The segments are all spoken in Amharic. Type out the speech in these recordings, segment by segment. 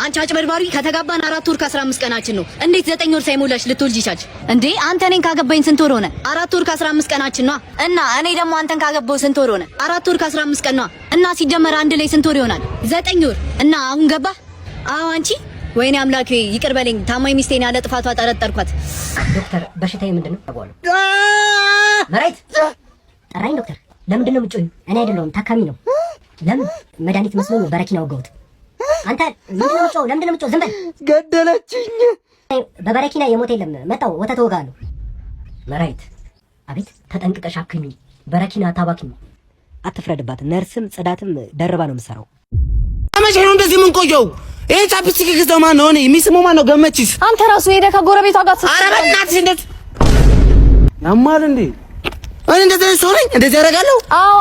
አንቺ አጭበርባሪ ከተጋባን 4 ወር ከ15 ቀናችን ነው። እንዴት 9 ወር ሳይሞላሽ ልትወልጂ ቻልሽ እንዴ? አንተ እኔን ካገባኝ ስንት ወር ሆነ? 4 ወር ከ15 ቀናችን ነው። እና እኔ ደግሞ አንተን ካገባው ስንት ወር ሆነ? 4 ወር ከ15 ቀን ነው። እና ሲጀመር አንድ ላይ ስንት ወር ይሆናል? 9 ወር። እና አሁን ገባ? አዎ አንቺ ወይኔ አምላኬ ይቅር በለኝ። ታማኝ ሚስቴን ያለ ጥፋቷ ጠረጠርኳት። ዶክተር በሽታዬ ምንድነው? አጓሉ መራይት ጠራኝ ዶክተር። ለምንድነው የምትጮኝ? እኔ አይደለሁም ታካሚ ነው። ለምን መድኃኒት መስሎኝ በረኪና ወጋሁት። አንተ ምንድነው የምትጮው? ለምንድነው የምትጮው? ዝም በል። ገደለችኝ። በበረኪና የሞት የለም። መጣው ወተት ወጋለሁ። መራይት አቤት። ተጠንቅቀሽ አክሚ። በረኪና ታባክኝ። አትፍረድባት። ነርስም ጽዳትም ደርባ ነው የምትሰራው። መቼ ነው እንደዚህ ምን ቆየው? ይሄ ቻፕስቲክ ግዘማ ነው እኔ የሚስመው ማን ነው? ገመችስ አንተ ራሱ ሄደህ ከጎረቤቷ ጋር ኧረ በእናትሽ እንዴት ያማል እንዴ? እኔ እንደዚህ ሰው ነኝ? እንደዚህ ያደርጋለሁ?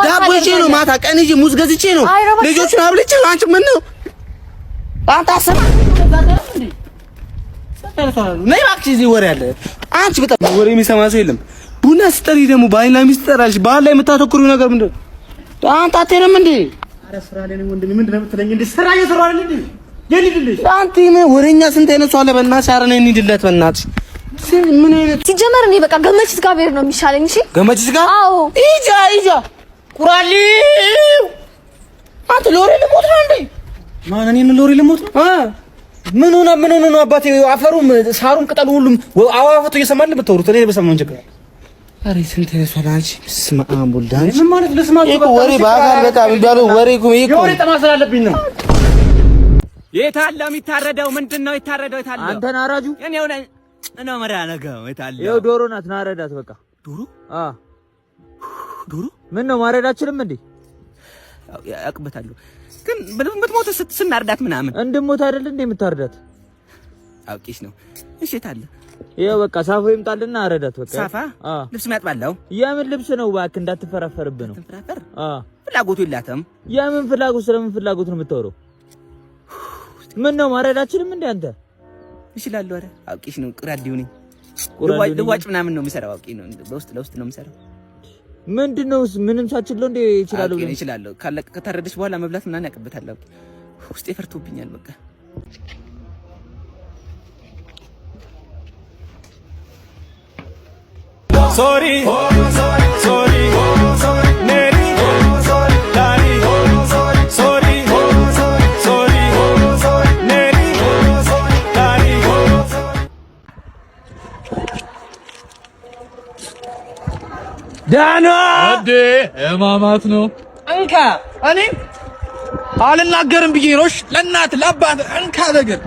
ዳቦ ይዤ ነው ማታ ቀን ይዤ ሙዝ ገዝቼ ነው ልጆቹን አብልቼ ነው። አንቺ ምን ነው አንተ አሰማ ነይ እባክሽ። እዚህ ወሬ አለ። አንቺ በጣም ወሬ የሚሰማ ሰው የለም። ቡና ስጠሪ ደግሞ ባይላ ሚስት ጠራልሽ። ባል ላይ የምታተኩሪው ነገር ምንድን ነው? አንተ አትሄድም እንዴ? ኧረ ስራ ላይ ነው ወንድሜ። ምንድን ነው የምትለኝ እንዴ? ስራ እየሰራሁ አይደል እንዴ? የልድልሽ አንተ ምን ወሬኛ ስንት አይነት ሰው አለ። በእናትሽ ኧረ ነይ እንሂድለት በእናትሽ። ምን አይነት ሲጀመር እኔ በቃ ገመችስ ጋር ብሄድ ነው የሚሻለኝ። እሺ ገመችስ ጋር? አዎ ይጃ ቁራሊው። አንተ ሎሪ ልሞት ነው እንዴ? ማን እኔን ሎሪ ልሞት ነው? ምን ሆነ ነው አባቴ? አፈሩም ሳሩም ቅጠሉ ሁሉም አዋፋቱ እየሰማል ብትወሩት እኔ በሰማውን ችግር። አሬ ስንት ሰላንቺ ስማ አምቡልዳን ምን ማለት ልስማችሁ? እኮ ወሬ ባጋር በጣም እንዳሉ ወሬ እኮ የወሬ ጠማሰል አለብኝ ነው። የታለ የሚታረደው? ምንድነው የታረደው? የታለ አንተ ናራጁ እኔው ነኝ እና መራ ነገው የታለ? ይኸው ዶሮ ናት። ናረዳት በቃ ዶሮ። ዶሮ ምን ነው ማረዳችንም እንዴ? ያቅበታሉ ግን ብትሞት ስናርዳት ምናምን እንድሞት አይደል እንዴ የምታርዳት? አውቂሽ ነው። እሺ የታለ? ይኸው በቃ ሳፋ ይምጣልና አረዳት በቃ። ሳፋ ልብስ የሚያጥባለው የምን ልብስ ነው እባክህ? እንዳትፈራፈርብህ ነው። ተፈራፈር ፍላጎቱ የላትም። የምን ፍላጎት? ስለምን ፍላጎት ነው የምታወራው? ምን ነው ማረዳችንም እንዴ አንተ? ይችላል። ኧረ አውቂሽ ነው። ቁራዲው ነኝ። ልዋጭ ምናምን ነው የሚሰራው። አውቂ ነው። በውስጥ ለውስጥ ነው የሚሰራው። ምንድነው? ምንም ሳችለው እንዴ ይችላል ብለህ? ይችላል። ከታረደች በኋላ መብላት ምናምን ያቀበታል። አውቂ ውስጤ ፈርቶብኛል በቃ። ሶሪ ሶሪ ኔሪ ዳሪ ሶሪ ሶሪ ኔሪ ዳሪ ዳና አዴ እማማት ነው እንካ። እኔ አልናገርም ብዬ ነው። ለእናት ለአባት እንካ ነገር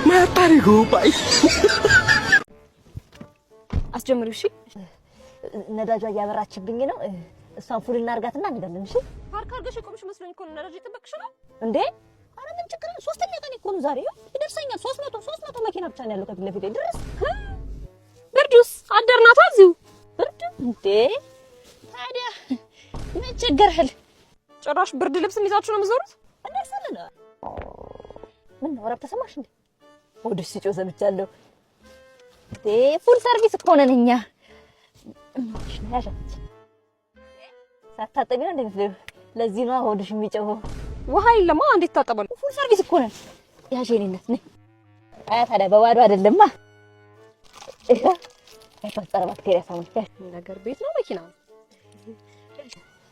ማጣሪ ጎባይ አስጀምሪው። እሺ ነዳጇ እያበራችብኝ ነው። እሷን ፉል እናርጋትና እንገለን። እሺ ፓርክ አድርገሽ ቆምሽ መስሎኝ እኮ ነዳጅ እየጠበቅሽ ነው እንዴ? አረ ምን ችግር ነው? ሶስተኛ ቀን እኮ ነው ዛሬ። ይደርሰኛል። 300 መኪና ብቻ ነው ያለው ከፊት ለፊቴ ድረስ። ብርዱስ አደርናታ እዚሁ ብርድ እንዴ? ታዲያ ምን ቸገረህ? ጭራሽ ብርድ ልብስ ይዛችሁ ነው የምትዞሩት? እንደርሳለን። ምን ነው ረብ ተሰማሽ እንዴ? ወደ ሲጮህ ሰምቻለሁ። ፉል ሰርቪስ እኮ ነን እኛ። ሳታጠቢ ነው እንደምትለው። ለዚህ ነው ሆድሽ የሚጮኸው። ውሃ የለማ እንዴት ታጠባሉ? ፉል ሰርቪስ እኮ ነን። ያሼኔነት ነኝ። ታዲያ በባዶ አይደለማ። አይፈጠር ባክቴሪያ ሳሙን ነገር ቤት ነው መኪና ነው።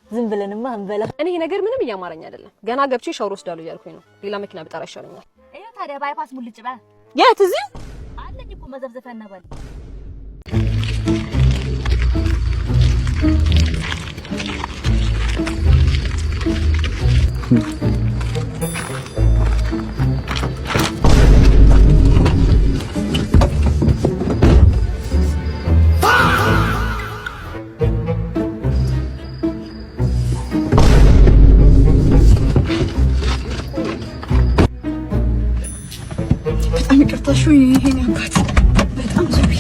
ዝም ብለንማ አንበላ። እኔ ነገር ምንም እያማረኝ አይደለም። ገና ገብቼ ሻወር ወስዳለሁ እያልኩኝ ነው። ሌላ መኪና ብጠራ ይሻለኛል። ይሄው ታዲያ ባይፓስ ሙልጭ በል። የት እዚህ አለኝ እኮ መዘብዘፈና በል። ይቅርታሽ ይሄን ያባት በጣም ሶሪ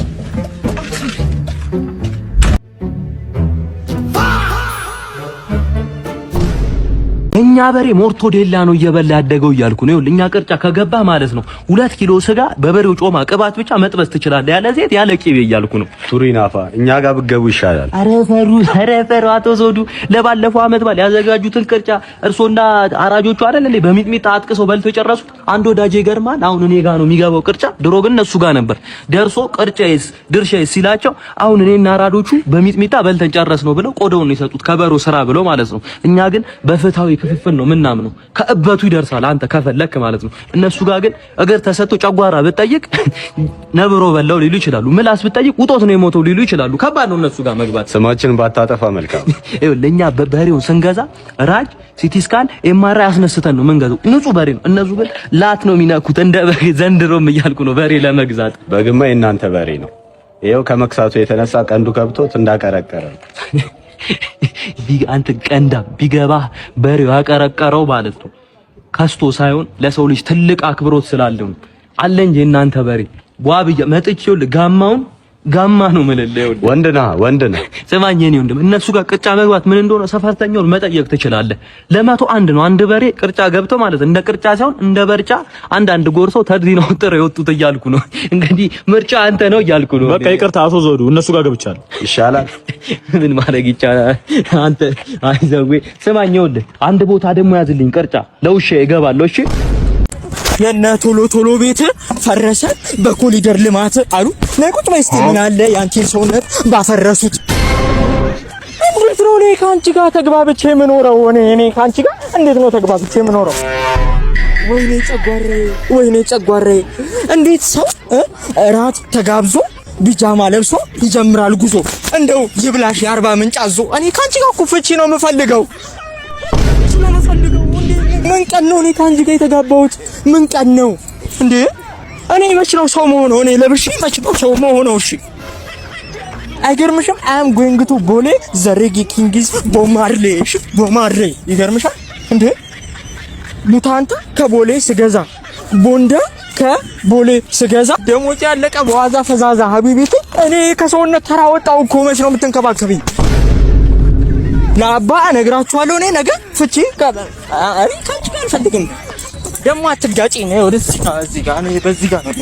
የኛ በሬ ሞርቶዴላ ነው እየበላ ያደገው እያልኩ ነው። ይኸውልህ እኛ ቅርጫ ከገባ ማለት ነው 2 ኪሎ ስጋ በበሬው ጮማ ቅባት ብቻ መጥበስ ትችላለህ፣ ያለ ዘይት ያለ ቂቤ እያልኩ ነው። ቱሪናፋ እኛ ጋር ብትገቡ ይሻላል። ኧረ ፈሩ አቶ ዘውዱ ለባለፈው አመት ባል ያዘጋጁትን ቅርጫ እርሶና አራጆቹ አይደል እንዴ በሚጥሚጣ አጥቅሰው በልቶ የጨረሱት? አንድ ወዳጄ ይገርማል። አሁን እኔ ጋር ነው የሚገባው ቅርጫ። ድሮ ግን እነሱ ጋር ነበር ደርሶ ቅርጫዬስ ድርሻዬስ ሲላቸው አሁን እኔና አራዶቹ በሚጥሚጣ በልተን ጨረስ ነው ብለው ቆዳውን የሰጡት ከበሮ ስራ ብለው ማለት ነው። እኛ ግን በፍታዊ ክፍፍል ነው ምናምነው። ከእበቱ ይደርሳል አንተ ከፈለክ ማለት ነው። እነሱ ጋር ግን እግር ተሰጥቶ ጨጓራ ብትጠይቅ ነብሮ በላው ሊሉ ይችላሉ። ምላስ ብትጠይቅ ውጦት ነው የሞተው ሊሉ ይችላሉ። ከባድ ነው እነሱ ጋር መግባት። ስማችን ባታጠፋ መልካም። ለኛ በበሬውን ስንገዛ ራጅ ሲቲ ስካን ኤምአርአይ አስነስተን ነው የምንገዛው። ንጹህ በሬ ነው። እነሱ ግን ላት ነው የሚነኩት። እንደ ዘንድሮም እያልኩ ነው በሬ ለመግዛት። በግማ የእናንተ በሬ ነው። ይኸው ከመክሳቱ የተነሳ ቀንዱ ከብቶት እንዳቀረቀረ አንተ ቀንዳ ቢገባ በሬው ያቀረቀረው ማለት ነው ከስቶ ሳይሆን ለሰው ልጅ ትልቅ አክብሮት ስላለው አለ እንጂ እናንተ በሬ ዋብየ መጥቼው ጋማውን ጋማ ነው ምንለው ወንድና ስማኝ የኔ ወንድም እነሱ ጋር ቅርጫ መግባት ምን እንደሆነ ሰፈርተኛውን መጠየቅ ትችላለህ። ለ101 ነው አንድ በሬ ቅርጫ ገብቶ ማለት እንደ ቅርጫ ሳይሆን እንደ በርጫ አንድ ጎርሰው ተድሪናው ጥሬ ወጡት እያልኩ ነው። እንግዲህ ምርጫ አንተ ነው እያልኩ ነው። በቃ ይቅርታ አቶ ዘውዱ እነሱ ጋር ገብቻለሁ። ይሻላል። ምን ማድረግ ይቻላል? አንተ አይዘዌ ስማኝ ይኸውልህ አንድ ቦታ ደግሞ ያዝልኝ ቅርጫ ለውሻ ይገባለሁ። እሺ የነ ቶሎ ቤት ፈረሰ በኮሊደር ልማት አሉ። ነቁጥ በስቲ ምን አለ ያንቺን ሰውነት ባፈረሱት። እንዴት ነው እኔ ካንቺ ጋር ተግባብቼ የምኖረው? እኔ ካንቺ ጋር እንዴት ነው ተግባብቼ የምኖረው? ወይኔ ጨጓሬ እንዴት ሰው እራት ተጋብዞ ቢጃማ ለብሶ ይጀምራል ጉዞ። እንደው ይብላሽ የ40 ምንጭ አዞ። እኔ ካንቺ ጋር እኮ ፍቺ ነው የምፈልገው። ምን ቀን ነው እኔ ካንቺ ጋር የተጋባሁት? ምን ቀን ነው እንዴ? እኔ መች ነው ሰው መሆነው? እኔ ለብሼ መች ነው ሰው መሆነው? እሺ አይገርምሽም? አም ጎይንግ ቱ ቦሌ ዘሬጊ ኪንግስ ቦማርሌ። እሺ ቦማርሌ ይገርምሻል እንዴ? ሙታንታ ከቦሌ ስገዛ ቦንዳ ከቦሌ ስገዛ ደሞዝ ያለቀ በዋዛ ፈዛዛ ሀቢቢቲ። እኔ ከሰውነት ተራ ወጣው እኮ። መች ነው የምትንከባከብኝ? ለአባ እነግራችኋለሁ። እኔ ነገ ፍቺ አሪ ካንቺ ጋር አልፈልግም። ደግሞ አትጋጪ ነው። ወደዚህ ጋር እዚህ ጋር ነው። በዚህ ጋር ነው።